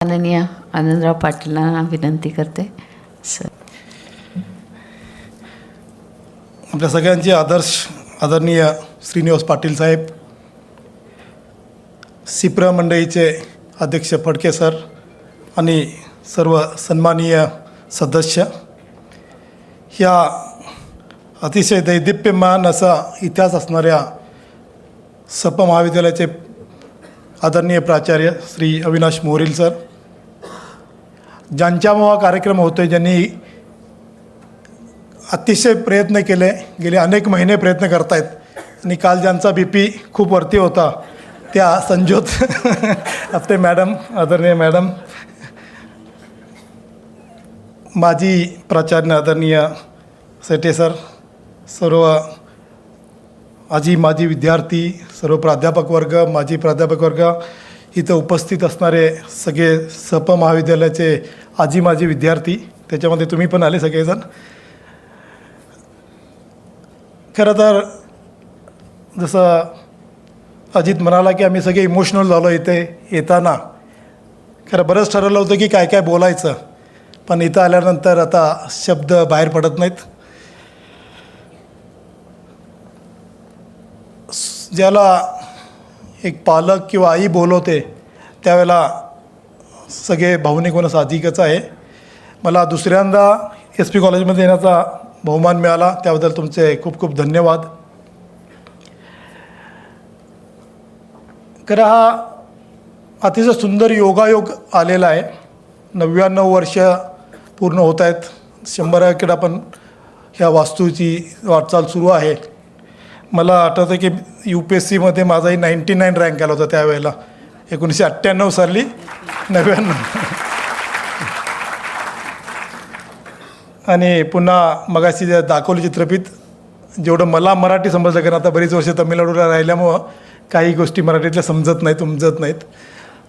माननीय आनंदराव पाटीलांना विनंती करते. सर, आपल्या सगळ्यांचे आदरणीय श्रीनिवास पाटील साहेब, सिप्रा मंडळीचे अध्यक्ष फडके सर आणि सर्व सन्माननीय सदस्य, ह्या अतिशय दैदिप्यमान असा इतिहास असणाऱ्या सप महाविद्यालयाचे आदरणीय प्राचार्य श्री अविनाश मोरील सर, ज्यांच्यामुळे हा कार्यक्रम होतो आहे, ज्यांनी अतिशय प्रयत्न केले, गेले अनेक महिने प्रयत्न करत आहेत आणि काल ज्यांचा BP खूप वरती होता त्या संजोत आपटे मॅडम, आदरणीय मॅडम, माजी प्राचार्य आदरणीय सेटे सर, सर्व माजी विद्यार्थी, सर्व प्राध्यापक वर्ग, माजी प्राध्यापक वर्ग, इथं उपस्थित असणारे सगळे सप महाविद्यालयाचे माजी विद्यार्थी, त्याच्यामध्ये तुम्ही पण आले सगळेजण. खरं तर जसं अजित म्हणाला की आम्ही सगळे इमोशनल झालो इथे येताना. खरं बरंच ठरवलं होतं की काय काय बोलायचं, पण इथं आल्यानंतर आता शब्द बाहेर पडत नाहीत. ज्याला एक पालक किंवा आई बोलवते त्यावेळेला सगळे भावनिक होणं साहजिकच आहे. मला दुसऱ्यांदा SP कॉलेजमध्ये येण्याचा बहुमान मिळाला, त्याबद्दल तुमचे खूप खूप धन्यवाद. खरं हा अतिशय सुंदर योगायोग आलेला आहे. 99 वर्ष पूर्ण होत आहेत. 100कडे आपण ह्या वास्तूची वाटचाल सुरू आहे. मला आठवतं की UPSCमध्ये माझाही 99 रँक आला होता त्यावेळेला, 1998 साली 99. आणि पुन्हा मगाशी जे दाखवली चित्रफित, जेवढं मला मराठी समजलं, कारण आता बरीच वर्ष तमिळनाडूला राहिल्यामुळं काही गोष्टी मराठीतल्या समजत नाहीत, उमजत नाहीत.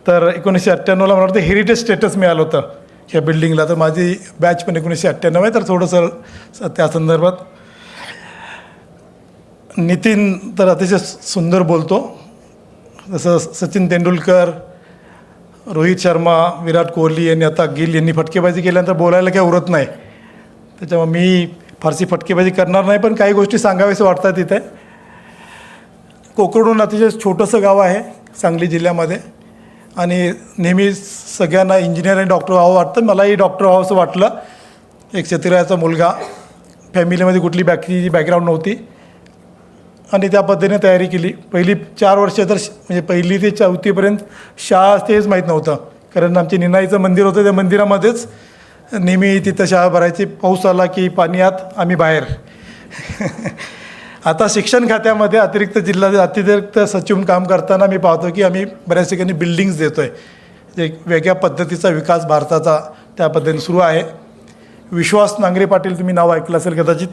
तर 1998ला मला वाटतं हेरिटेज स्टेटस मिळालं होतं ह्या बिल्डिंगला. तर माझी बॅच पण 1998 आहे. तर थोडंसं त्या संदर्भात नितीन तर अतिशय सुंदर बोलतो. जसं सचिन तेंडुलकर, रोहित शर्मा, विराट कोहली यांनी, आता गिल यांनी फटकेबाजी केल्यानंतर बोलायला काही उरत नाही. त्याच्यामुळे मी फारशी फटकेबाजी करणार नाही, पण काही गोष्टी सांगाव्याशा वाटतात. इथे कोकणून अतिशय छोटंसं गाव आहे सांगली जिल्ह्यामध्ये, आणि नेहमी सगळ्यांना इंजिनियर आणि डॉक्टर व्हावं वाटतं. मलाही डॉक्टर व्हावं असं वाटलं. एक शेतकऱ्याचा मुलगा, फॅमिलीमध्ये कुठली बॅकग्राऊंड नव्हती, आणि त्या पद्धतीने तयारी केली. पहिली 4 वर्ष तर म्हणजे 1ली ते 4थीपर्यंत शाळा तेच माहीत नव्हतं, कारण आमचे निनाईचं मंदिर होतं, त्या मंदिरामध्येच नेहमी तिथं शाळा भरायची. पाऊस आला की पाणी आत, आम्ही बाहेर. आता शिक्षण खात्यामध्ये अतिरिक्त सचिव काम करताना मी पाहतो की आम्ही बऱ्याच ठिकाणी बिल्डिंग्स देतो आहे. एक वेगळ्या पद्धतीचा विकास भारताचा त्या पद्धतीने सुरू आहे. विश्वास नांगरे पाटील, तुम्ही नाव ऐकलं असेल कदाचित,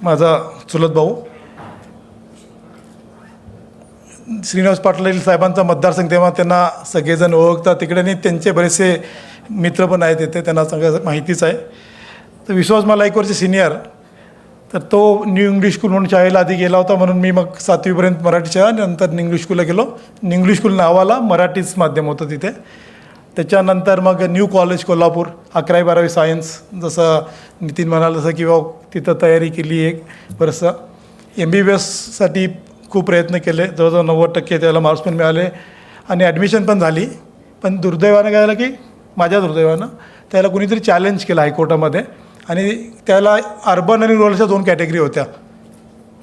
माझा चुलत भाऊ. श्रीनिवास पाटील साहेबांचा मतदारसंघ, तेव्हा त्यांना सगळेजण ओळखतात तिकडे, आणि त्यांचे बरेचसे मित्र पण आहेत तिथे, त्यांना सगळं माहितीच आहे. तर विश्वास मला 1 वर्ष सिनियर. तर तो न्यू इंग्लिश स्कूल म्हणून शाळेला आधी गेला होता, म्हणून मी मग 7वीपर्यंत मराठी शाळा, नंतर इंग्लिश स्कूलला गेलो. इंग्लिश स्कूल नावाला मराठीच माध्यम होतं तिथे. त्याच्यानंतर मग न्यू कॉलेज कोल्हापूर, 11वी-12वी सायन्स, जसं नितीन म्हणाल तसं, किंवा तिथं तयारी केली. एक बरंचसं MBBSसाठी खूप प्रयत्न केले, जवळजवळ 90% त्याला मार्क्स पण मिळाले, आणि ॲडमिशन पण झाली. पण दुर्दैवानं काय झालं की माझ्या दुर्दैवानं त्याला कुणीतरी चॅलेंज केलं हायकोर्टामध्ये, आणि त्याला अर्बन आणि रुरलच्या 2 कॅटेगरी होत्या.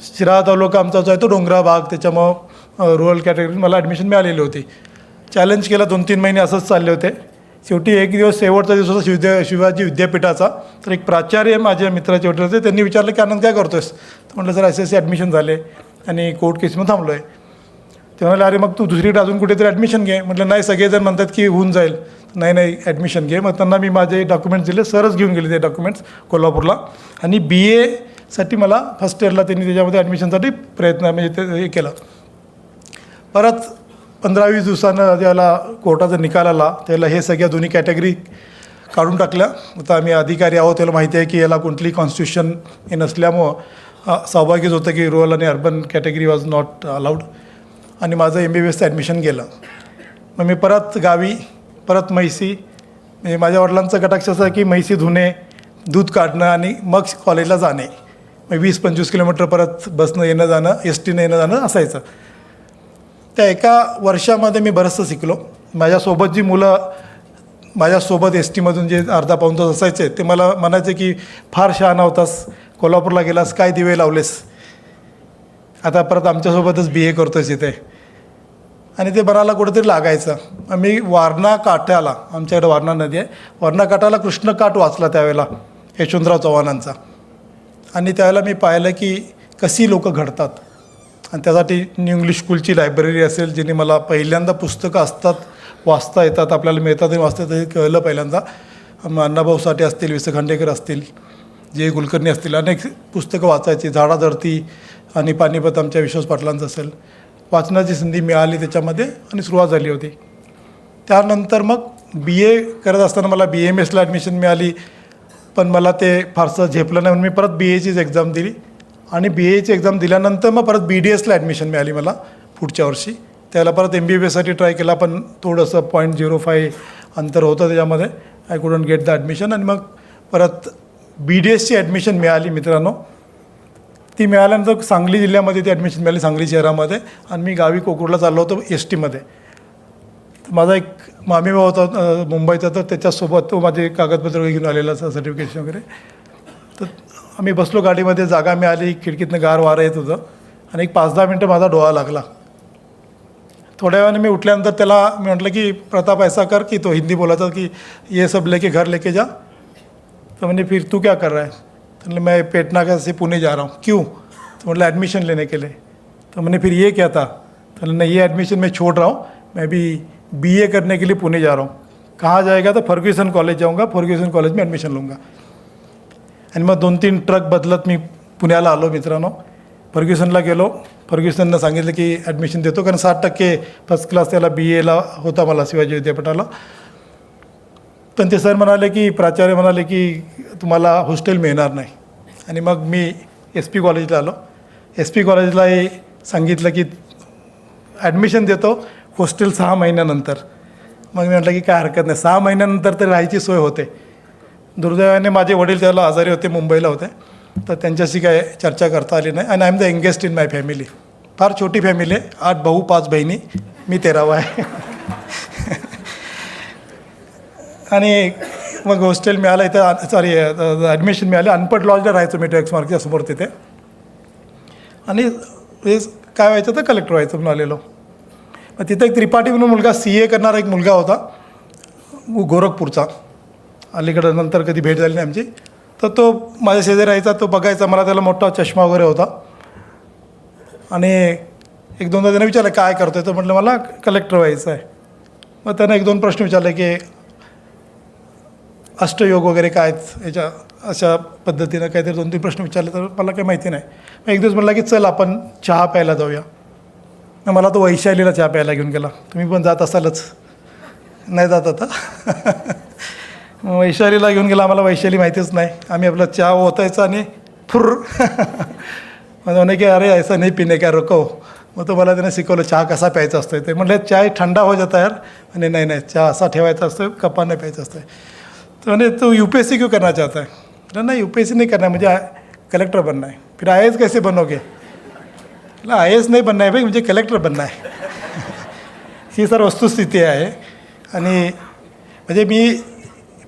शिराळा तालुका आमचा जो आहे तो डोंगराळ भाग, त्याच्यामुळं रुरल कॅटेगरी मला ॲडमिशन मिळालेली होती. चॅलेंज केला, 2-3 महिने असंच चालले होते. शेवटी एक दिवस, शेवटचा दिवस होता शिवाजी विद्यापीठाचा. तर एक प्राचार्य माझ्या मित्राचे वडील होते, त्यांनी विचारलं की आनंद काय करतो आहेस? तर म्हटलं सर SSC ॲडमिशन झाले आणि कोर्ट केसमध्ये थांबलो आहे. ते म्हणाले अरे मग तू दुसरीकडे अजून कुठेतरी ॲडमिशन घे. म्हटलं नाही, सगळेजण म्हणतात की होऊन जाईल. नाही ॲडमिशन घे. मग त्यांना मी माझे डॉक्युमेंट्स दिले, सरच घेऊन गेले ते डॉक्युमेंट्स कोल्हापूरला, आणि BAसाठी मला फर्स्ट इयरला त्यांनी त्याच्यामध्ये ॲडमिशनसाठी प्रयत्न म्हणजे ते हे केलं. परत 15-20 दिवसानं ज्याला कोर्टाचा निकाल आला त्याला हे सगळ्या दोन्ही कॅटेगरी काढून टाकल्या. आता आम्ही अधिकारी आहोत, त्याला माहिती आहे की याला कुठली कॉन्स्टिट्यूशन हे नसल्यामुळं सौभाग्यच होतं की रुरल आणि urban category was not allowed, आणि माझं MBBSचं ॲडमिशन गेलं. मग मी परत गावी, परत म्हैसी, म्हणजे माझ्या वडिलांचा कटाक्ष असा की म्हैसी धुणे, दूध काढणं आणि मग कॉलेजला जाणे. मग 20-25 किलोमीटर परत बसनं येणं जाणं, एस टीनं येणं जाणं असायचं. त्या एका वर्षामध्ये मी बरंचसं शिकलो. माझ्यासोबत जी मुलं माझ्यासोबत एस टीमधून जे अर्धा पाऊण तास असायचे ते मला म्हणायचे की फार शहाणा होतास, कोल्हापूरला गेलास, काय दिवे लावलेस, आता परत आमच्यासोबतच BA करतोयस इथे. आणि ते मनाला कुठेतरी लागायचं. आम्ही वारणा काठाला, आमच्याकडे वारणा नदी आहे, वारणा काठाला कृष्णकाठ वाचला त्यावेळेला यशवंतराव चव्हाणांचा. आणि त्यावेळेला मी पाहिलं की कशी लोकं घडतात. आणि त्यासाठी न्यू इंग्लिश स्कूलची लायब्ररी असेल, जिने मला पहिल्यांदा पुस्तकं असतात, वाचता येतात, आपल्याला मिळतात आणि वाचता येतात हे कळलं पहिल्यांदा. अण्णाभाऊ साठे असतील, वि. स. खांडेकर असतील, जे कुलकर्णी असतील, अनेक पुस्तकं वाचायची. झाडाधरती आणि पानिपत आमच्या विश्वास पाटलांचं असेल, वाचण्याची संधी मिळाली त्याच्यामध्ये आणि सुरुवात झाली होती. त्यानंतर मग BA करत असताना मला BMSला ॲडमिशन मिळाली, पण मला ते फारसं झेपलं नाही म्हणून मी परत BAचीच एक्झाम दिली. आणि BAची एक्झाम दिल्यानंतर मग परत BDSला ॲडमिशन मिळाली मला पुढच्या वर्षी. त्याला परत MBBSसाठी ट्राय केला, पण थोडंसं 0.05 अंतर होतं त्याच्यामध्ये. I couldn't get the admission. आणि मग परत BDSची ॲडमिशन मिळाली मित्रांनो. ती मिळाल्यानंतर सांगली जिल्ह्यामध्ये ती ॲडमिशन मिळाली, सांगली शहरामध्ये. आणि मी गावी कोकूरला चाललो होतो एस टीमध्ये. माझा एक मामीभाऊ होता मुंबईचा, तर त्याच्यासोबत तो माझे कागदपत्र वगैरे घेऊन आलेला सर्टिफिकेशन वगैरे. तर आम्ही बसलो गाडीमध्ये, जागा मिळाली, खिडकीतनं गार वारं येत होतं. आणि एक 5-10 मिनटं माझा डोळा लागला. थोड्या वेळाने मी उठल्यानंतर त्याला मी म्हटलं की प्रताप ऐसा कर, की तो हिंदी बोलायचा की ये सब लेके घर लेके जा. तो मैंने फिर तू क्या कर रहा है? तो मैंने मैं पेटना से पुणे जा रहा हूँ. क्यों? तो मतलब एडमिशन लेने के लिए. तो मैंने फिर ये क्या था? तो नहीं, ये एडमिशन मैं छोड़ रहा हूँ, मैं भी BA करने के लिए पुणे जा रहा हूँ. कहाँ जाएगा? तो फर्ग्युसन कॉलेज जाऊँगा, फर्ग्युसन कॉलेज में ॲडमिशन लूँगा. आणि मग 2-3 ट्रक बदलत मी पुण्याला आलो मित्रांनो. फर्ग्युसनला गेलो. फर्ग्युसननं सांगितलं की ॲडमिशन देतो, कारण 60% फर्स्ट क्लास त्याला BAला होता मला शिवाजी विद्यापीठाला. पण ते सर म्हणाले की, प्राचार्य म्हणाले की तुम्हाला हॉस्टेल मिळणार नाही. आणि मग मी SP कॉलेजला आलो. SP कॉलेजला सांगितलं की ॲडमिशन देतो, हॉस्टेल 6 महिन्यानंतर. मग मी म्हटलं की काय हरकत नाही, 6 महिन्यानंतर तरी राहायची सोय होते. दुर्दैवाने माझे वडील त्याला आजारी होते, मुंबईला होते, तर त्यांच्याशी काय चर्चा करता आली नाही. आणि I am the youngest in my family. फार छोटी फॅमिली आहे, 8 भाऊ 5 बहिणी, मी 13वा आहे. आणि मग हॉस्टेल मिळालं इथं, ॲडमिशन मिळालं. अनपट लॉजला राहायचो मी, टॅक्स मार्कच्या समोर तिथे. आणि हे काय व्हायचं तर कलेक्टर व्हायचं म्हणून आलेलो. मग तिथं एक त्रिपाठी म्हणून मुलगा CA करणारा एक मुलगा होता, गोरखपूरचा. अलीकडं नंतर कधी भेट झाली नाही आमची. तर तो माझ्या शेजारी राहायचा, तो बघायचा मला. त्याला मोठा चष्मा वगैरे होता. आणि 1-2दा त्याने विचारलं काय करतो आहे, तर म्हटलं मला कलेक्टर व्हायचं आहे. मग त्यानं 1-2 प्रश्न विचारले की अष्टयोग वगैरे काय याच्या अशा पद्धतीनं काहीतरी 2-3 प्रश्न विचारले, तर मला काही माहिती नाही. मग एक दिवस म्हटलं की चल आपण चहा प्यायला जाऊया. मग मला तो वैशालीला चहा प्यायला घेऊन गेला. तुम्ही पण जात असालच, नाही जात आता. मग वैशालीला घेऊन गेला. आम्हाला वैशाली माहितीच नाही. आम्ही आपला चहा ओतायचा आणि फुर. मग म्हणे की अरे ऐसा नाही पिणे क्या रुको. मग तो मला त्याने शिकवलं चहा कसा प्यायचा असतो. ते म्हटलं चाय ठंडा हो जाता यार. आणि नाही चहा असा ठेवायचा असतो, कपाने प्यायचा असतो. तो म्हणे तो UPSC क्यों करना चाहता है? म्हटलं नाही UPSC नहीं करना है, मुझे कलेक्टर बनना है. फिर IAS कैसे बनोगे? म्हटलं IAS नहीं बनना है भाई, मुझे कलेक्टर बनना है. ही सर वस्तुस्थिती आहे. आणि म्हणजे मी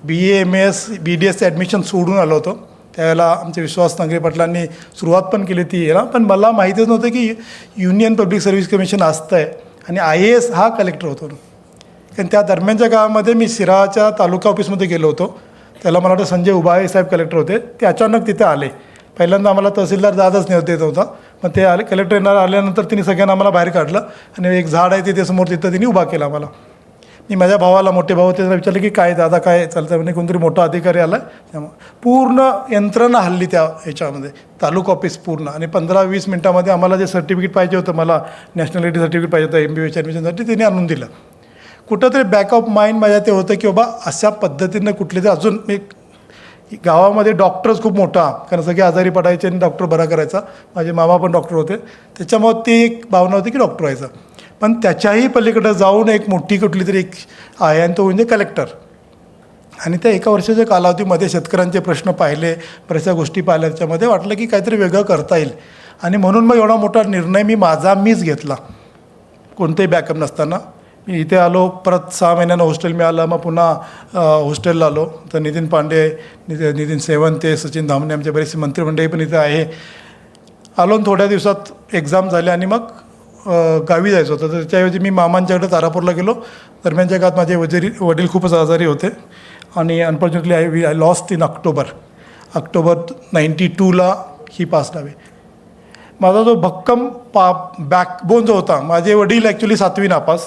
BA MS BDSचं ॲडमिशन सोडून आलो होतो. त्यावेळेला आमचे विश्वास नांगरे पाटलांनी सुरुवात पण केली ती ना. पण मला माहितीच नव्हतं की युनियन पब्लिक सर्व्हिस कमिशन असतं आहे आणि IAS हा कलेक्टर होतो. कारण त्या दरम्यानच्या काळामध्ये मी शिराळच्या तालुका ऑफिसमध्ये गेलो होतो. त्याला मला वाटतं संजय उबाळे साहेब कलेक्टर होते. ते अचानक तिथे आले. पहिल्यांदा आम्हाला तहसीलदार दादाच देत होता. मग ते आले, कलेक्टर येणार आल्यानंतर तिने सगळ्यांना आम्हाला बाहेर काढलं आणि एक झाड आहे तिथे समोर, तिथं तिने उभा केला आम्हाला. मी माझ्या भावाला, मोठे भाऊ, त्याला विचारलं की काय दादा काय चालतं. म्हणजे कोणतरी मोठा अधिकारी आला. त्यामुळे पूर्ण यंत्रणा हल्ली त्या ह्याच्यामध्ये, तालुका ऑफिस पूर्ण. आणि 15-20 मिनटामध्ये आम्हाला जे सर्टिफिकेट पाहिजे होतं, मला नॅशनॅलिटी सर्टिफिकेट पाहिजे होतं MBBS ॲडमिशनसाठी, तिने आणून दिलं. कुठंतरी बॅक ऑफ माइंड माझ्या ते होतं की बाबा अशा पद्धतीनं कुठले तर अजून एक गावामध्ये डॉक्टरच खूप मोठा, कारण सगळे आजारी पडायचे आणि डॉक्टर बरा करायचा. माझे मामा पण डॉक्टर होते. त्याच्यामुळे ती एक भावना होती की डॉक्टर व्हायचं. पण त्याच्याही पलीकडं जाऊन एक मोठी कुठली तरी एक आहे आणि तो म्हणजे कलेक्टर. आणि त्या एका वर्षाच्या कालावधीमध्ये शेतकऱ्यांचे प्रश्न पाहिले, बऱ्याचशा गोष्टी पाहिल्या, त्याच्यामध्ये वाटलं की काहीतरी वेगळं करता येईल. आणि म्हणून मग एवढा मोठा निर्णय मीच घेतला, कोणतेही बॅकअप नसताना. मी इथे आलो, परत 6 महिन्यानं हॉस्टेल मिळालं, मग पुन्हा हॉस्टेलला आलो. तर नितीन पांडे, नितीन सेवंते, सचिन धामणे, आमचे बरेचसे मंत्रिमंडळी पण इथे आहे. आलो आणि थोड्या दिवसात एक्झाम झाल्या आणि मग गावी जायचं होतं. तर त्याच्याऐवजी मी मामांच्याकडे तारापूरला गेलो. दरम्यानच्या काळात माझे वडील खूपच आजारी होते आणि unfortunately I lost in October 92ला ही पास अवे. माझा जो भक्कम बॅकबोन जो होता, माझे वडील ॲक्च्युली 7वी नापास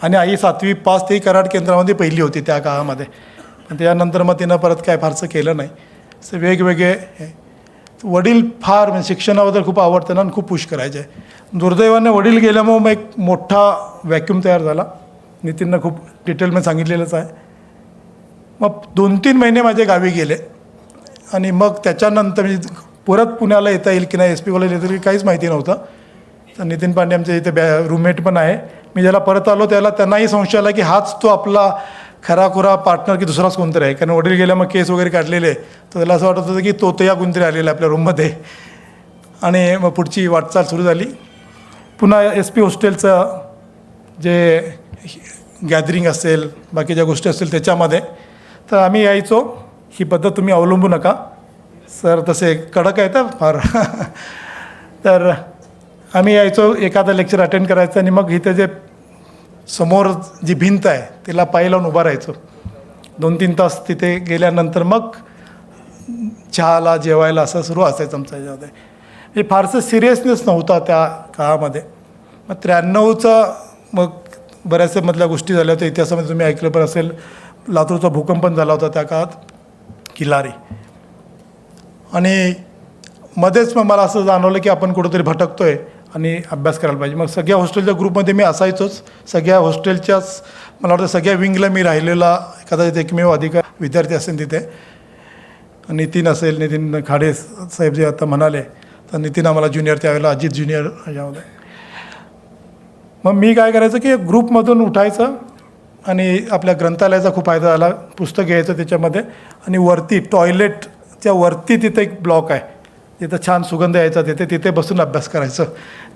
आणि आई 7वी पास, तेही कराड केंद्रामध्ये पहिली होती त्या काळामध्ये. पण त्यानंतर मग तिनं परत काय फारसं केलं नाही. असं वेगवेगळे वडील फार म्हणजे शिक्षणाबद्दल खूप आवडतं ना आणि खूप पुश करायचे. दुर्दैवाने वडील गेल्यामुळे मग एक मोठा व्हॅक्यूम तयार झाला. नितीननं खूप डिटेलमध्ये सांगितलेलंच आहे. मग 2-3 महिने माझे गावी गेले आणि मग त्याच्यानंतर म्हणजे परत पुण्याला येता येईल की नाही, SP कॉलेज येतं की काहीच माहिती नव्हतं. तर नितीन पांडे आमच्या इथे रूममेट पण आहे. मी ज्याला परत आलो त्यांनाही संशय आला की हाच तो आपला खराखुरा पार्टनर की दुसराच कोणतरी आहे. कारण वडील गेल्या मग केस वगैरे काढलेले, तर त्याला असं वाटत होतं की तो या कोणतरी आलेला आपल्या रूममध्ये. आणि मग पुढची वाटचाल सुरू झाली. पुन्हा SP हॉस्टेलचं जे गॅदरिंग असेल, बाकीच्या गोष्टी असतील त्याच्यामध्ये, तर आम्ही यायचो. ही पद्धत तुम्ही अवलंबू नका सर, तसे कडक आहेत फार. तर आम्ही यायचो, एखादा लेक्चर अटेंड करायचं आणि मग इथे जे समोर जी भिंत आहे तिला पाय लावून उभा राहायचो. 2-3 तास तिथे गेल्यानंतर मग चहाला जेवायला असं सुरू असायचं आमच्या ह्याच्यामध्ये. हे फारसं सिरियसनेस नव्हता त्या काळामध्ये. मग 93चा मग बऱ्याचशा मधल्या गोष्टी झाल्या होत्या. इतिहासामध्ये तुम्ही ऐकलं पण असेल, लातूरचा भूकंप पण झाला होता त्या काळात, किल्लारी. आणि मध्येच मग मला असं जाणवलं की आपण कुठंतरी भटकतोय आणि अभ्यास करायला पाहिजे. मग सगळ्या हॉस्टेलच्या ग्रुपमध्ये मी असायचोच. सगळ्या हॉस्टेलच्याच मला वाटतं सगळ्या विंगला मी राहिलेला कदाचित एकमेव अधिकार विद्यार्थी असेल तिथे. नितीन असेल, नितीन खाडे साहेब जे आता म्हणाले, तर नितीन आम्हाला ज्युनियर, त्यावेळेला अजित ज्युनियर यामध्ये. मग मी काय करायचं की ग्रुपमधून उठायचं आणि आपल्या ग्रंथालयाचा खूप फायदा झाला. पुस्तक घ्यायचं त्याच्यामध्ये आणि वरती टॉयलेटच्या वरती तिथे एक ब्लॉक आहे, तिथं छान सुगंध यायचा, तिथे बसून अभ्यास करायचं.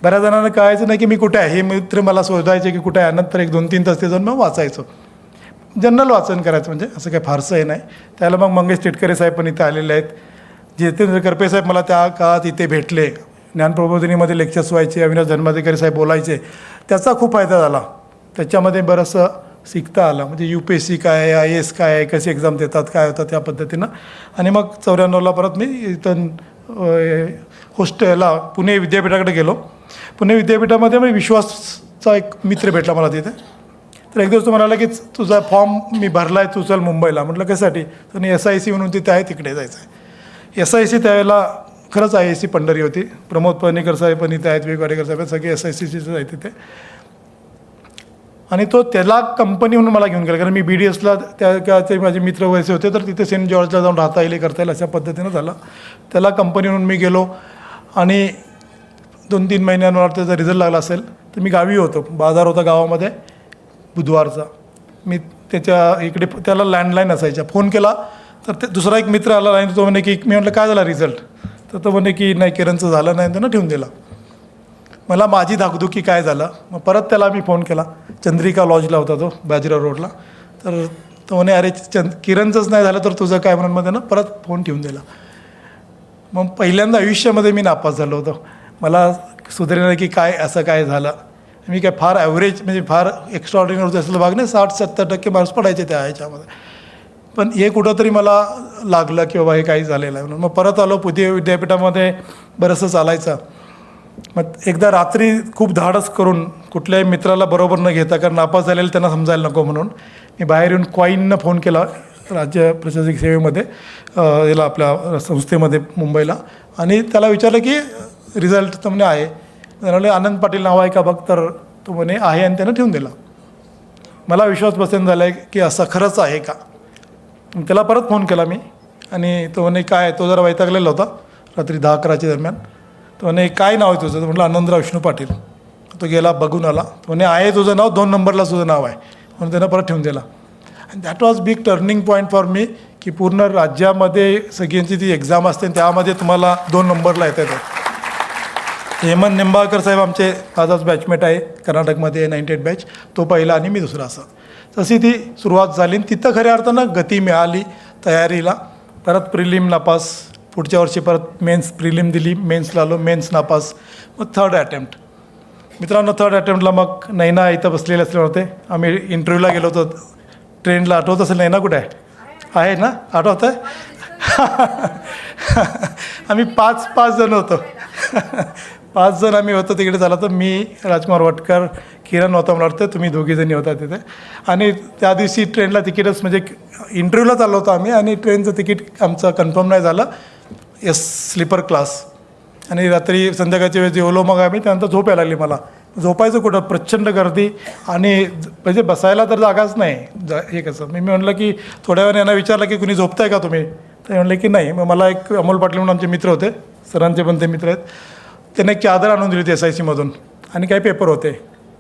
बऱ्याच जणांना कळायचं नाही की मी कुठे आहे. हे मित्र मला शोधायचे की कुठे आहे. नंतर 1-2-3 तास ते जाऊन मग वाचायचो. जनरल वाचन करायचं, म्हणजे असं काही फारसं हे नाही. त्याला मग मंगेश टिटकरे साहेब पण इथे आलेले आहेत. जितेंद्र करपे साहेब मला त्या काळात इथे भेटले. ज्ञानप्रबोधिनीमध्ये लेक्चर्स व्हायचे, अविनाश धर्माधिकारी साहेब बोलायचे. त्याचा खूप फायदा झाला. त्याच्यामध्ये बरंचसं शिकता आलं, म्हणजे UPSC काय आहे, IAS काय आहे, कशी एक्झाम देतात, काय होतं त्या पद्धतीनं. आणि मग 94ला परत मी इथं हॉस्टेलला पुणे विद्यापीठाकडे गेलो. पुणे विद्यापीठामध्ये मी विश्वासचा एक मित्र भेटला मला तिथे. तर एक दिवस तो म्हणाला की तुझा फॉर्म मी भरला आहे, तू चल मुंबईला. म्हटलं कशासाठी? तर SIC म्हणून तिथे आहे, तिकडे जायचं आहे. SIC त्यावेळेला खरंच IISc पंढरी होती. प्रमोद पणेकर साहेब पण इथे आहेत, वेगवाडेकर साहेब, सगळे SICचेच आहेत तिथे. आणि त्याला कंपनी म्हणून मला घेऊन गेला, कारण मी BDSला ते माझे मित्र वयसे होते, तर तिथे सेंट जॉर्जला जाऊन राहता येईल, करता येईल अशा पद्धतीनं झालं. त्याला कंपनी म्हणून मी गेलो आणि 2-3 महिन्यांवर त्याचा रिझल्ट लागला असेल. तर मी गावी होतो, बाजार होता गावामध्ये बुधवारचा. मी त्याच्या इकडे, त्याला लँडलाईन असायच्या, फोन केला तर दुसरा एक मित्र आला लाईन. तो म्हणे की मी म्हटलं काय झाला रिझल्ट? तर तो म्हणे की नाही, किरणचं झालं नाही, त्यानं ठेवून दिला. मला माझी धाकधुकी काय झालं. मग परत त्याला मी फोन केला. चंद्रिका लॉजला होता तो, बाजीराव रोडला. तर तो म्हणे अरे किरणचंच नाही झालं तर तुझं काय, म्हणून मग त्यानं परत फोन ठेवून दिला. मग पहिल्यांदा आयुष्यामध्ये मी नापास झालो होतो. मला सुधारलं की काय असं काय झालं. मी काय फार ॲव्हरेज, म्हणजे फार एक्स्ट्राऑर्डिनरी होतं असलं भाग नाही, 60-70% मार्क्स पडायचे त्या ह्याच्यामध्ये. पण हे कुठंतरी मला लागलं की बाबा हे काही झालेलं आहे म्हणून. मग परत आलो. पुणे विद्यापीठामध्ये बरंचसं चालायचं. मग एकदा रात्री खूप धाडस करून कुठल्याही मित्राला बरोबर न घेता, कारण नापास झालेलं त्यांना समजायला नको म्हणून, मी बाहेर येऊन क्वाईननं फोन केला राज्य प्रशासकीय सेवेमध्ये, याला आपल्या संस्थेमध्ये मुंबईला. आणि त्याला विचारलं की रिझल्ट तर म्हणे आहे. म्हणाले आनंद पाटील नाव आहे का बघ. तर तो म्हणे आहे, आणि त्यानं ठेवून दिला. मला विश्वास बसेन झाला आहे की असं खरंच आहे का. त्याला परत फोन केला मी, आणि तो म्हणे काय, तो जरा वैतागलेला होता रात्री 10-11च्या दरम्यान. तो म्हणे काय नाव आहे तुझं? म्हटलं आनंदराव विष्णू पाटील. तो गेला, बघून आला. तो म्हणे आहे तुझं नाव, 2 नंबरला तुझं नाव आहे, म्हणून त्यानं परत ठेवून दिला. And that was big turning point for me की पूर्ण राज्यामध्ये सगळ्यांची ती एक्झाम असते त्यामध्ये तुम्हाला 2 नंबरला येत आहेत. हेमंत निंबाळकर साहेब आमचे माझाच बॅचमेट आहे कर्नाटकमध्ये 98 बॅच, तो पहिला आणि मी दुसरा असं. तशी ती सुरुवात झाली आणि तिथं खऱ्या अर्थानं गती मिळाली तयारीला. परत प्रिलिम नापास, पुढच्या वर्षी परत मेन्स प्रिलिम दिली, मेन्सला आलो, मेन्स नापास, मग 3rd अटेम्प्ट. मित्रांनो 3rd अटेम्प्टला मग नैना इथं बसलेले असले होते. आम्ही इंटरव्ह्यूला गेलो होतो ट्रेनला, आठवत असेल नैना कुठे आहे ना, आठवत आहे? आम्ही 5 जण होतो. 5 जण आम्ही होतो तिकडे. झालं तर मी, राजकुमार वटकर, किरण होता मला वाटतं, तुम्ही दोघीजणी होता तिथे. आणि त्या दिवशी ट्रेनला तिकीटच म्हणजे इंटरव्ह्यूला चाललो होतो आम्ही आणि ट्रेनचं तिकीट आमचं कन्फर्म नाही झालं, स्लीपर क्लास. आणि रात्री संध्याकाळच्या वेळेस जेवलो मग आम्ही, त्यानंतर झोप यायला लागली मला. झोपायचं कुठं, प्रचंड गर्दी आणि म्हणजे बसायला तर जागाच नाही. हे कसं मी म्हटलं की थोड्या वेळाने यांना विचारलं की कुणी झोपताय का तुम्ही, तर म्हणले की नाही. मग मला एक अमोल पाटील म्हणून आमचे मित्र होते, सरांचे पण ते मित्र आहेत, त्यांनी एक चादर आणून दिली होती SICमधून आणि काही पेपर होते.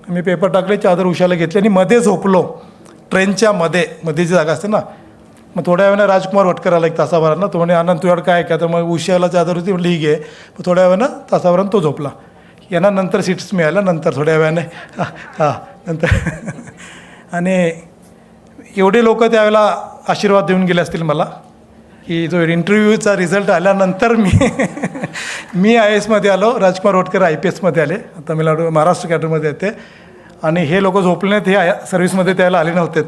मी पेपर टाकले, चादर उशाला घेतली आणि मध्ये झोपलो. ट्रेनच्या मध्येची जागा असते ना. मग थोड्या वेळानं राजकुमार वटकर आला 1 तासाभरानं. तो म्हणे आनंद तुझ्याकडे काय का, तर मग उशाला चादर होती, म्हटली ही घे. मग थोड्या वेळानं तासाभरानं तो झोपला. यांना नंतर सीट्स मिळाल्या नंतर थोड्या वेळाने नंतर. आणि एवढे लोक त्यावेळेला आशीर्वाद देऊन गेले असतील मला की जो इंटरव्ह्यूचा रिझल्ट आल्यानंतर मी IASमध्ये आलो, राजकुमार वटकर IPSमध्ये आले, तमिळनाडू महाराष्ट्र कॅडरमध्ये येते. आणि हे लोक झोपले नाहीत, हे सर्व्हिसमध्ये त्याला आले नव्हते.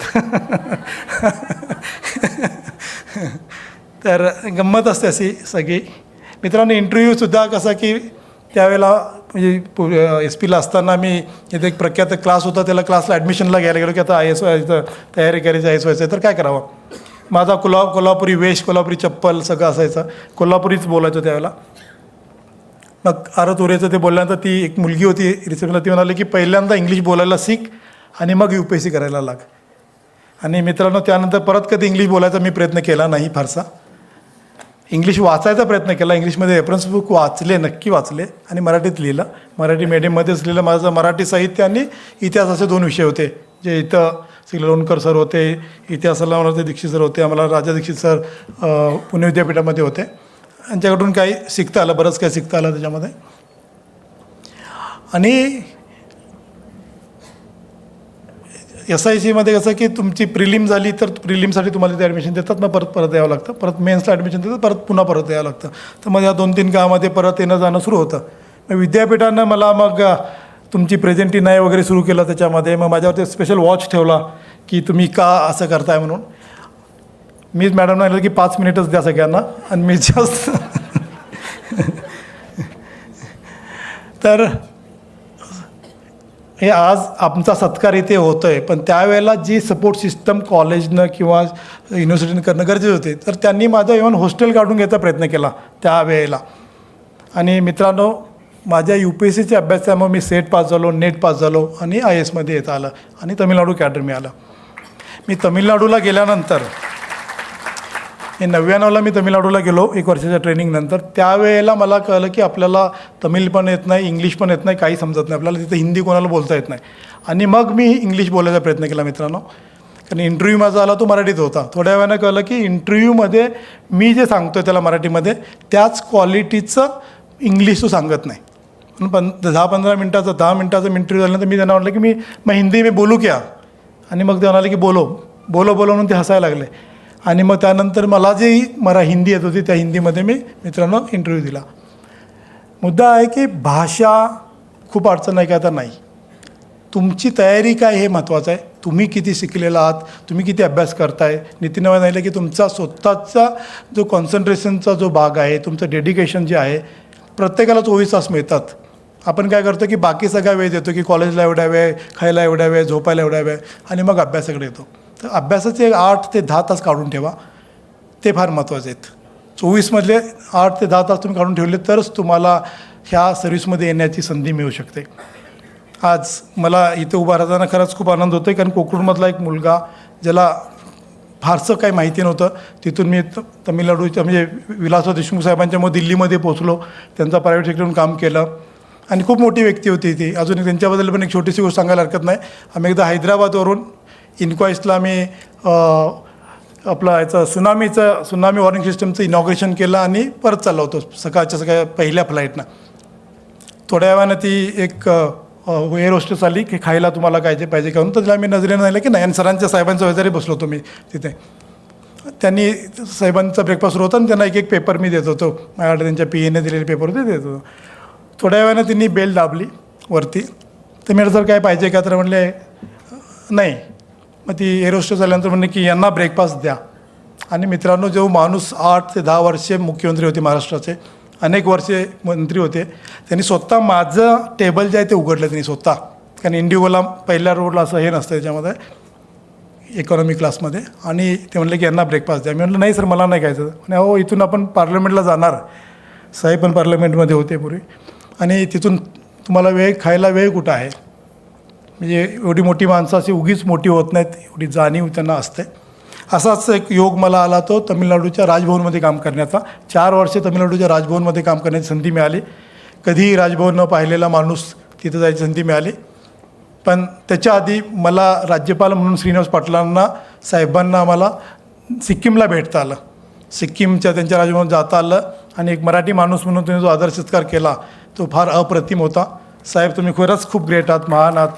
तर गंमत असते अशी सगळी. मित्रांनो इंटरव्ह्यूसुद्धा कसा की त्यावेळेला म्हणजे SP ला असताना मी इथे एक प्रख्यात क्लास होता, त्याला क्लासला ॲडमिशनला घ्यायला गेलो की आता IAS व्हायचं, तयारी करायची IAS व्हायचं, तर काय करावं. माझा कोल्हापुरी वेश, कोल्हापुरी चप्पल सगळं असायचं, कोल्हापुरीच बोलायचं त्यावेळेला. मग आरत ते बोलल्यानंतर ती एक मुलगी होती रिसेप्शनला, ती म्हणाली की पहिल्यांदा इंग्लिश बोलायला शिक आणि मग UPSC करायला लाग. आणि मित्रांनो त्यानंतर परत कधी इंग्लिश बोलायचा मी प्रयत्न केला नाही फारसा. इंग्लिश वाचायचा प्रयत्न केला, इंग्लिशमध्ये रेफरन्स बुक वाचले, नक्की वाचले आणि मराठीत लिहिलं. मराठी मीडियममध्येच लिहिलं. माझं मराठी साहित्य आणि इतिहास असे 2 विषय होते, जे इथं श्री लोणकर सर होते, इतिहासाला मला ते दीक्षित सर होते, आम्हाला राजा दीक्षित सर पुणे विद्यापीठामध्ये होते. त्यांच्याकडून काही शिकता आलं, बरंच काही शिकता आलं त्याच्यामध्ये. आणि SICमध्ये कसं की तुमची प्रिलिम झाली तर प्रिलिमसाठी तुम्हाला ते ॲडमिशन देतात, मग परत यावं लागतं. परत मेन्सला ॲडमिशन देतात, परत यावं लागतं. तर मग या 2-3 गावामध्ये परत येणं जाणं सुरू होतं. मग विद्यापीठानं मला मग तुमची प्रेझेंटी नाही वगैरे सुरू केलं त्याच्यामध्ये. मग माझ्यावरती स्पेशल वॉच ठेवला की तुम्ही का असं करताय म्हणून. मीच मॅडमना म्हटलं की 5 मिनिटच द्या सगळ्यांना आणि मी जास्त. तर हे आज आमचा सत्कार इथे होतो आहे, पण त्यावेळेला जी सपोर्ट सिस्टम कॉलेजनं किंवा युनिव्हर्सिटीनं करणं गरजेचं होते, तर त्यांनी माझं इव्हन हॉस्टेल काढून घ्यायचा प्रयत्न केला त्यावेळेला. आणि मित्रांनो माझ्या UPSCच्या अभ्यासामुळे मी सेट पास झालो, नेट पास झालो आणि IASमध्ये येता आलं आणि तमिळनाडू कॅडर मिळालं. मी तमिळनाडूला गेल्यानंतर 99ला मी तमिळनाडूला गेलो 1 वर्षाच्या ट्रेनिंगनंतर. त्यावेळेला मला कळलं की आपल्याला तमिळ पण येत नाही, इंग्लिश पण येत नाही, काही समजत नाही आपल्याला, तिथं हिंदी कोणाला बोलता येत नाही. आणि मग मी इंग्लिश बोलायचा प्रयत्न केला मित्रांनो, कारण इंटरव्ह्यू माझा आला तो मराठीत होता. थोड्या वेळानं कळलं की इंटरव्ह्यूमध्ये मी जे सांगतो आहे त्याला मराठीमध्ये त्याच क्वालिटीचं इंग्लिश तो सांगत नाही. पण 10-15 मिनटाचा 10 मिनटाचा इंटरव्ह्यू झाल्यानंतर मी त्यांना म्हटलं की मैं हिंदी में बोलू क्या, आणि मग ते म्हणाले की बोलो म्हणून ते हसायला लागले. आणि मग त्यानंतर मला जी हिंदी येत होती त्या हिंदीमध्ये मी मित्रांनो इंटरव्ह्यू दिला. मुद्दा आहे की भाषा खूप अडचण आहे का, आता नाही. तुमची तयारी काय हे महत्त्वाचं आहे. तुम्ही किती शिकलेला आहात, तुम्ही किती अभ्यास करताय. नितीनने सांगितलं की तुमचा स्वतःचा जो कॉन्सन्ट्रेशनचा जो भाग आहे, तुमचं डेडिकेशन जे आहे, प्रत्येकाला 24 तास मिळतात. आपण काय करतो की बाकी सगळा वेळ देतो की कॉलेजला एवढा वेळ, खायला एवढा वेळ, झोपायला एवढा वेळ आणि मग अभ्यासाकडे येतो. तर अभ्यासाचे 8 ते 10 तास काढून ठेवा, ते फार महत्त्वाचे आहेत. 24मधले 8 ते 10 तास तुम्ही काढून ठेवले तरच तुम्हाला ह्या सर्व्हिसमध्ये येण्याची संधी मिळू शकते. आज मला इथे उभा राहताना खरंच खूप आनंद होतो आहे, कारण कोकरूडमधला एक मुलगा ज्याला फारसं काही माहिती नव्हतं, तिथून मी तमिळनाडूच्या म्हणजे विलासराव देशमुख साहेबांच्यामुळे दिल्लीमध्ये पोचलो, त्यांचा प्रायव्हेट सेक्टरहून काम केलं आणि खूप मोठी व्यक्ती होती ती. अजून त्यांच्याबद्दल पण एक छोटीशी गोष्ट सांगायला हरकत नाही. आम्ही एकदा हैदराबादवरून इन्क्वाईस्टला मी आपलं याचं सुनामी वॉर्निंग सिस्टमचं इनॉग्रेशन केलं आणि परत चाललो होतो सकाळच्या पहिल्या फ्लाईटनं. थोड्या वेळानं ती एक एअर होस्टेस आली की खायला तुम्हाला काय जे पाहिजे का म्हणून, तर तिला मी नजरेनं नाही की नाही, आणि सरांच्या साहेबांच्या वगैरे बसलो होतो मी तिथे. त्यांनी साहेबांचा ब्रेकफास्ट सुरू होता आणि त्यांना एक पेपर मी देत होतो, माझ्याकडे त्यांच्या पीएने दिलेले पेपर होते देत होतो. थोड्या वेळानं त्यांनी बेल दाबली वरती. तर मी सर काय पाहिजे का, तर म्हणले नाही. मग ती एअर होस्टेस आल्यानंतर म्हणले की यांना ब्रेकफास्ट द्या. आणि मित्रांनो, जो माणूस 8 ते 10 वर्षे मुख्यमंत्री होते महाराष्ट्राचे, अनेक वर्षे मंत्री होते, त्यांनी स्वतः माझं टेबल जे आहे ते उघडलं त्यांनी स्वतः. कारण इंडिगोला पहिल्या रोडला असं हे नसतं त्याच्यामध्ये इकॉनॉमी क्लासमध्ये. आणि ते म्हणले की यांना ब्रेकफास्ट द्या. मी म्हटलं नाही सर, मला नाही खायचं. म्हणे हो, इथून आपण पार्लमेंटला जाणार. साहेब पण पार्लमेंटमध्ये होते पूर्वी. आणि तिथून तुम्हाला खायला वेळ कुठं आहे. म्हणजे एवढी मोठी माणसं अशी उगीच मोठी होत नाहीत, एवढी जाणीव त्यांना असते. असाच एक योग मला आला तो तमिळनाडूच्या राजभवनमध्ये काम करण्याचा. 4 वर्षे तमिळनाडूच्या राजभवनमध्ये काम करण्याची संधी मिळाली. कधीही राजभवन न पाहिलेला माणूस तिथं जायची संधी मिळाली. पण त्याच्या आधी मला राज्यपाल म्हणून श्रीनिवास पाटलांना साहेबांना आम्हाला सिक्कीमला भेटता आलं. सिक्कीमच्या त्यांच्या राजभवनात जाता आलं आणि एक मराठी माणूस म्हणून त्यांनी जो आदर सत्कार केला तो फार अप्रतिम होता. साहेब, तुम्ही खरंच खूप ग्रेट आहात, महान आहात.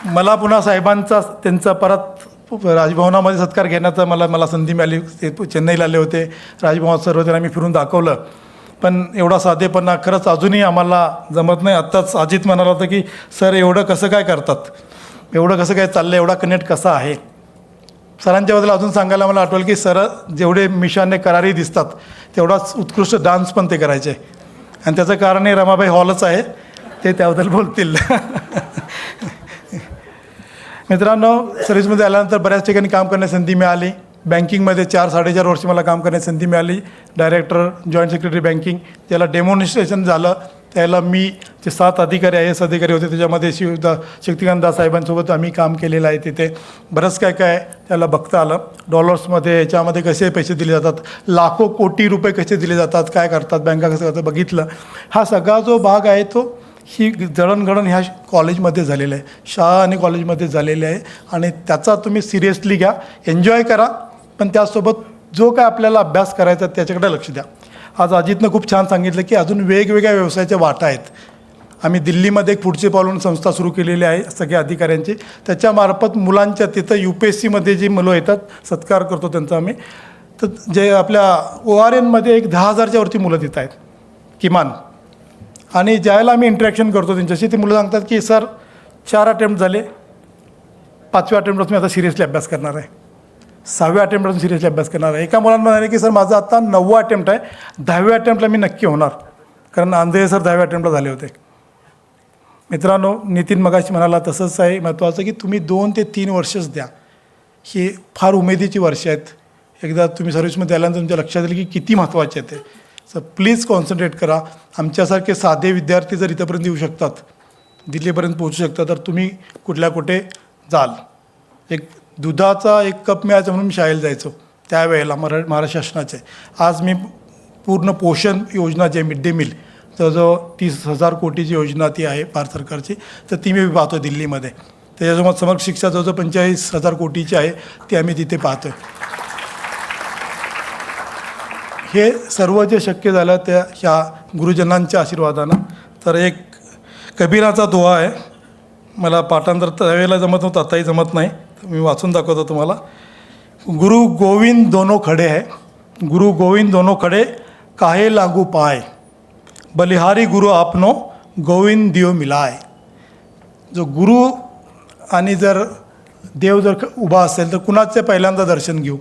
मला पुन्हा साहेबांचा त्यांचा परत राजभवनामध्ये सत्कार घेण्याचा मला संधी मिळाली. ते चेन्नईला आले होते, राजभवनात सर्व त्यांना मी फिरून दाखवलं. पण एवढा साधेपणा खरंच अजूनही आम्हाला जमत नाही. आत्ताच अजित म्हणाला होतं की सर एवढं कसं काय करतात, एवढं कसं काय चाललं, एवढा कनेक्ट कसा आहे. सरांच्याबद्दल अजून सांगायला मला आठवलं की सर जेवढे मिशाने करारी दिसतात तेवढाच उत्कृष्ट डान्स पण ते करायचे. आणि त्याचं कारण हे रमाबाई हॉलच आहे, ते त्याबद्दल बोलतील. मित्रांनो, सर्व्हिसमध्ये आल्यानंतर बऱ्याच ठिकाणी काम करण्याची संधी मिळाली. बँकिंगमध्ये 4-4.5 वर्ष मला काम करण्याची संधी मिळाली. डायरेक्टर, जॉईंट सेक्रेटरी बँकिंग, ज्याला डेमॉन्स्ट्रेशन झालं त्याला मी जे 7 अधिकारी IAS अधिकारी होते त्याच्यामध्ये शक्तिकांत दास साहेबांसोबत आम्ही काम केलेलं आहे. तिथे बरंच काय त्याला बघता आलं. डॉलर्समध्ये याच्यामध्ये कसे पैसे दिले जातात, लाखो कोटी रुपये कसे दिले जातात, काय करतात बँका, कसं करतात बघितलं. हा सगळा जो भाग आहे तो ही जडणघडण ह्या कॉलेजमध्ये झालेलं आहे, शाळा आणि कॉलेजमध्ये झालेले आहे. आणि त्याचा तुम्ही सिरियसली घ्या, एन्जॉय करा, पण त्यासोबत जो काय आपल्याला अभ्यास करायचा त्याच्याकडे लक्ष द्या. आज अजितनं खूप छान सांगितलं की अजून वेगवेगळ्या व्यवसायाच्या वाटा आहेत. आम्ही दिल्लीमध्ये एक पुढचे पाऊल संस्था सुरू केलेली आहे सगळ्या अधिकाऱ्यांची. त्याच्यामार्फत मुलांच्या तिथं UPSCमध्ये जी मुलं येतात सत्कार करतो त्यांचा आम्ही. तर जे आपल्या ORNमध्ये एक 10,000च्या वरती मुलं तिथं आहेत किमान. आणि ज्यावेळेला आम्ही इंटरॅक्शन करतो त्यांच्याशी, ते मुलं सांगतात की सर 4 अटेम्प्ट झाले, 5व्या अटेम्प्टपासून मी आता सिरियसली अभ्यास करणार आहे, 6व्या अटेम्प्टपासून सिरियसली अभ्यास करणार आहे. एका मुलांना म्हणाले की सर माझा आता 9वा अटेम्प्ट आहे, 10व्या अटेम्प्टला मी नक्की होणार. कारण आंधळे सर 10व्या अटेम्प्टला झाले होते. मित्रांनो, नितीन मगाशी म्हणाला तसंच आहे, महत्त्वाचं की तुम्ही 2 ते 3 वर्षच द्या. ही फार उमेदीची वर्ष आहेत. एकदा तुम्ही सर्व्हिसमध्ये आल्यानंतर तुमच्या लक्षात येईल की किती महत्त्वाचे आहे ते. सर प्लीज कॉन्सन्ट्रेट करा. आमच्यासारखे साधे विद्यार्थी जर इथंपर्यंत येऊ शकतात, दिल्लीपर्यंत पोहोचू शकतात, तर तुम्ही कुठे जाल. एक दुधाचा 1 कप मिळायचा म्हणून मी शाळेला जायचो त्यावेळेला महाराष्ट्र शासनाचे. आज मी पूर्ण पोषण योजना जे मिड डे मील जवळजवळ 30,000 कोटीची योजना ती आहे भारत सरकारची, तर ती मी पाहतो दिल्लीमध्ये. त्याच्यासोबत समग्र शिक्षा जवळजवळ 45,000 कोटीची आहे, ती आम्ही तिथे पाहतो आहे. हे सर्व जे शक्य झालं त्या ह्या गुरुजनांच्या आशीर्वादानं. तर एक कबीराचा दोहा आहे, मला पाठांतर त्यावेळेला जमत नव्हतं, आताही जमत नाही, मी वाचून दाखवतो तुम्हाला. गुरु गोविंद दोनों खडे है, गुरु गोविंद दोनों खडे काहे लागू पाय, बलिहारी गुरु आपनो गोविंद दियो मिलाय. जो गुरु आणि जर देव जर उभा असेल तर कुणाचे पहिल्यांदा दर्शन घेऊ.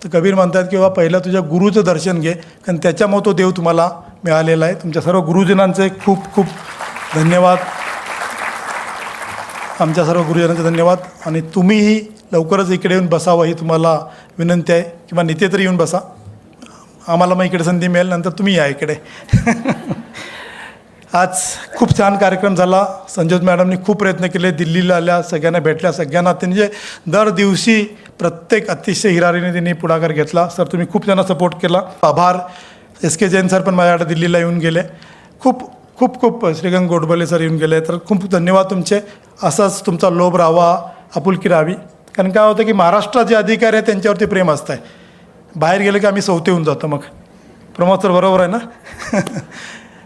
तर कबीर म्हणतात की बाबा पहिलं तुझ्या गुरुचं दर्शन घे, कारण त्याच्यामुळे तो देव तुम्हाला मिळालेला आहे. तुमच्या सर्व गुरुजनांचे खूप खूप धन्यवाद, आमच्या सर्व गुरुजनांचे धन्यवाद. आणि तुम्हीही लवकरच इकडे येऊन बसावं ही तुम्हाला विनंती आहे, किंवा नित्य तरी येऊन बसा. आम्हाला मग इकडे संधी मिळेल, नंतर तुम्ही या इकडे. आज खूप छान कार्यक्रम झाला. संजोत मॅडमनी खूप प्रयत्न केले, दिल्लीला आल्या, सगळ्यांना भेटल्या, सगळ्यांना म्हणजे दर दिवशी प्रत्येक अतिशय हिरारीने त्यांनी पुढाकार घेतला. सर तुम्ही खूप त्यांना सपोर्ट केला, आभार. SK जैन सर पण माझ्याकडे दिल्लीला येऊन गेले. खूप खूप खूप श्रीकांत गोडबोले सर येऊन गेले, तर खूप धन्यवाद तुमचे. असाच तुमचा लोभ राहावा, आपुलकी राहावी. कारण काय होतं की महाराष्ट्रात जे अधिकारी आहेत त्यांच्यावरती प्रेम असतं आहे, बाहेर गेले की आम्ही सवते होऊन जातो. मग प्रमोद सर बरोबर आहे ना?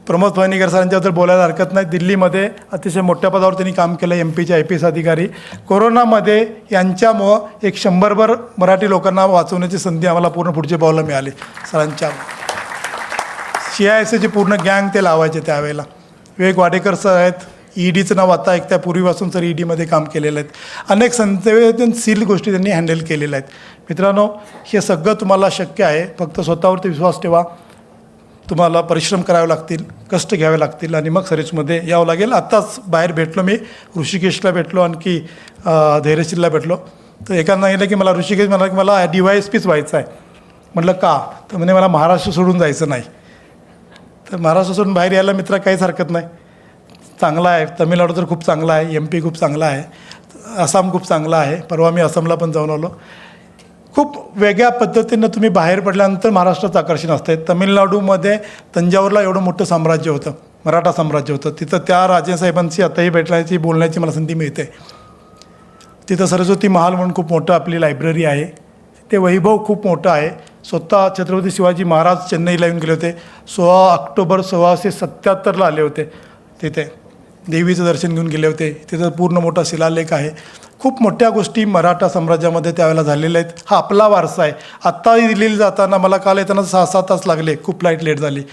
प्रमोद फणीकर सरांच्याबद्दल बोलायला हरकत नाही. दिल्लीमध्ये अतिशय मोठ्या पदावर त्यांनी काम केलं, MP चे IPS अधिकारी. कोरोनामध्ये यांच्यामुळं एक 100भर मराठी लोकांना वाचवण्याची संधी आम्हाला पूर्ण पुढचे पावलं मिळाली. सरांच्या CISAची पूर्ण गँग ते लावायचे त्यावेळेला. विवेक वाडेकर सर आहेत, EDचं नाव आता एक त्यापूर्वीपासून सर EDमध्ये काम केलेलं आहेत. अनेक संवेदनशील गोष्टी त्यांनी हँडल केलेल्या आहेत. मित्रांनो, हे सगळं तुम्हाला शक्य आहे, फक्त स्वतःवरती विश्वास ठेवा. तुम्हाला परिश्रम करावे लागतील, कष्ट घ्यावे लागतील आणि मग सर्व्हिसमध्ये यावं लागेल. आत्ताच बाहेर भेटलो मी, ऋषिकेशला भेटलो, आणखी धैर्यशीलला भेटलो. तर एकानं सांगितलं की मला ऋषिकेश म्हणाला की मला DYSPच व्हायचं आहे. म्हटलं का? तर म्हणे मला महाराष्ट्र सोडून जायचं नाही. तर महाराष्ट्र सोडून बाहेर यायला मित्रा काहीच हरकत नाही, चांगला आहे. तामिळनाडू तर खूप चांगला आहे, MP खूप चांगला आहे, आसाम खूप चांगला आहे. परवा मी आसामला पण जाऊन आलो. खूप वेगळ्या पद्धतीनं तुम्ही बाहेर पडल्यानंतर महाराष्ट्राचं आकर्षण असतं. तमिळनाडूमध्ये तंजावरला एवढं मोठं साम्राज्य होतं, मराठा साम्राज्य होतं. तिथं त्या राजेसाहेबांशी आताही भेटण्याची, बोलण्याची मला संधी मिळते. तिथं सरस्वती महाल म्हणून खूप मोठं आपली लायब्ररी आहे. ते वैभव खूप मोठं आहे. स्वतः छत्रपती शिवाजी महाराज चेन्नईला येऊन गेले होते. 16 ऑक्टोबर 1677ला आले होते. तिथे देवीचं दर्शन घेऊन गेले होते. तिथं पूर्ण मोठा शिलालेख आहे. खूप मोठ्या गोष्टी मराठा साम्राज्यामध्ये त्यावेळेला झालेल्या आहेत. हा आपला वारसा आहे. आत्ताही दिल्लीला जाताना मला काल येताना 6-7 तास लागले, खूप फ्लाईट लेट झाली.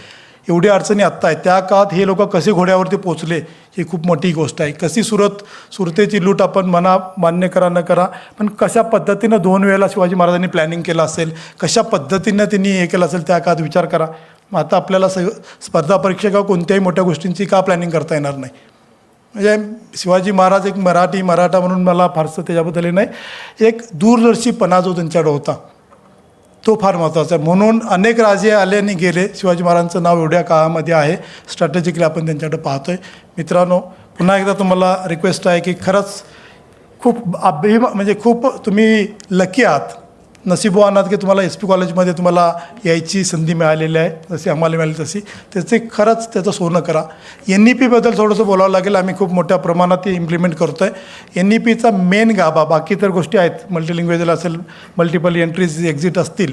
एवढी अडचणी आत्ता आहेत. त्या काळात हे लोक कसे घोड्यावरती पोचले ही खूप मोठी गोष्ट आहे. कशी सुरतेची लूट आपण म्हणा, मान्य करा न करा, पण कशा पद्धतीनं 2 वेळेला शिवाजी महाराजांनी प्लॅनिंग केलं असेल, कशा पद्धतीनं त्यांनी हे केलं असेल त्या काळात विचार करा. मग आता आपल्याला स्पर्धा परीक्षा किंवा कोणत्याही मोठ्या गोष्टींची का प्लॅनिंग करता येणार नाही? म्हणजे शिवाजी महाराज एक मराठा म्हणून मला फारसं त्याच्याबद्दल नाही, एक दूरदर्शीपणा जो त्यांच्याकडे होता तो फार महत्त्वाचा आहे. म्हणून अनेक राजे आले आणि गेले. शिवाजी महाराजांचं नाव एवढ्या काळामध्ये आहे, स्ट्रॅटेजिकली आपण त्यांच्याकडे पाहतो आहे. मित्रांनो, पुन्हा एकदा तुम्हाला रिक्वेस्ट आहे की खरंच खूप म्हणजे खूप तुम्ही लकी आहात, नशीबवान आहात की तुम्हाला SP कॉलेजमध्ये तुम्हाला यायची संधी मिळालेली आहे, जशी आम्हाला मिळाली तशी. खरंच त्याचं सोनं करा. NEPबद्दल थोडंसं बोलावं लागेल. आम्ही खूप मोठ्या प्रमाणात ते इम्प्लिमेंट करतो आहे. NEPचा मेन गाभा, बाकी तर गोष्टी आहेत, मल्टिलिंग्वेजल असेल, मल्टिपल एंट्रीज एक्झिट असतील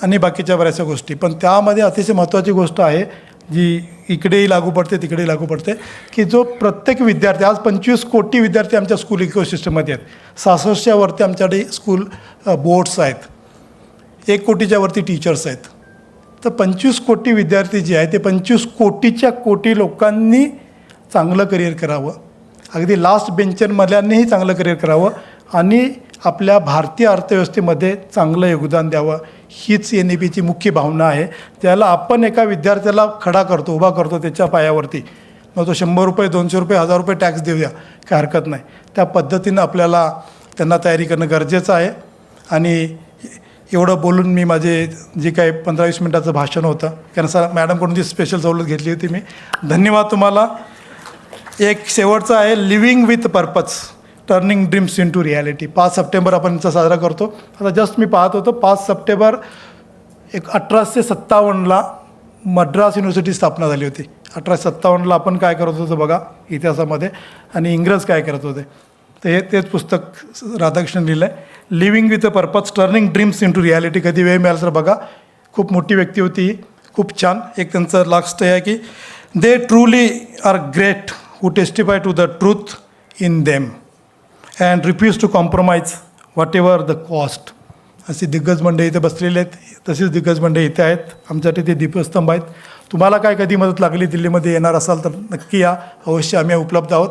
आणि बाकीच्या बऱ्याचशा गोष्टी, पण त्यामध्ये अतिशय महत्त्वाची गोष्ट आहे जी इकडेही लागू पडते तिकडेही लागू पडते, की जो प्रत्येक विद्यार्थी, आज 25 कोटी विद्यार्थी आमच्या स्कूल इकोसिस्टममध्ये आहेत. 66च्या वरती आमच्याकडे स्कूल बोर्ड्स आहेत, 1 कोटीच्या वरती टीचर्स आहेत. तर 25 कोटी विद्यार्थी जे आहेत ते 25 कोटीच्या कोटी लोकांनी चांगलं करिअर करावं, अगदी लास्ट बेंचरमधल्यांनीही चांगलं करिअर करावं आणि आपल्या भारतीय अर्थव्यवस्थेमध्ये चांगलं योगदान द्यावं. हीच NEPची मुख्य भावना आहे. त्याला आपण एका विद्यार्थ्याला खडा करतो, उभा करतो त्याच्या पायावरती, मग तो 100 रुपये, 200 रुपये, 1000 रुपये टॅक्स देऊया, काय हरकत नाही. त्या पद्धतीनं आपल्याला त्यांना तयारी करणं गरजेचं आहे. आणि एवढं बोलून मी माझे जे काही 15-20 मिनटाचं भाषण होतं, कारण सर मॅडमकडून जी स्पेशल सवलत घेतली होती मी, धन्यवाद तुम्हाला. एक शेवटचं आहे, living with purpose, turning dreams into reality. 5 September आपण याचा साजरा करतो. आता जस्ट मी पाहत होतो, 5 सप्टेंबर 1857ला मद्रास युनिव्हर्सिटी स्थापना झाली होती. 1857ला आपण काय करत होतो बघा इतिहासामध्ये, आणि इंग्रज काय करत होते. तर तेच पुस्तक राधाकृष्णन लिहिलं आहे, living with a purpose, turning dreams into reality. कधी वेळ मिळाला तर बघा, खूप मोठी व्यक्ती होती, खूप छान. एक त्यांचं लास्ट आहे की they truly are great who testify to the truth in them and refuse to compromise whatever the cost. अशी दिग्गज मंडळी इथे बसलेले आहेत, तशीच दिग्गज मंडळी इथे आहेत, आमच्यासाठी ते दीपस्तंभ आहेत. तुम्हाला काय कधी मदत लागली, दिल्लीमध्ये येणार असाल तर नक्की या, अवश्य आम्ही उपलब्ध आहोत.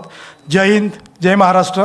जय हिंद, जय महाराष्ट्र.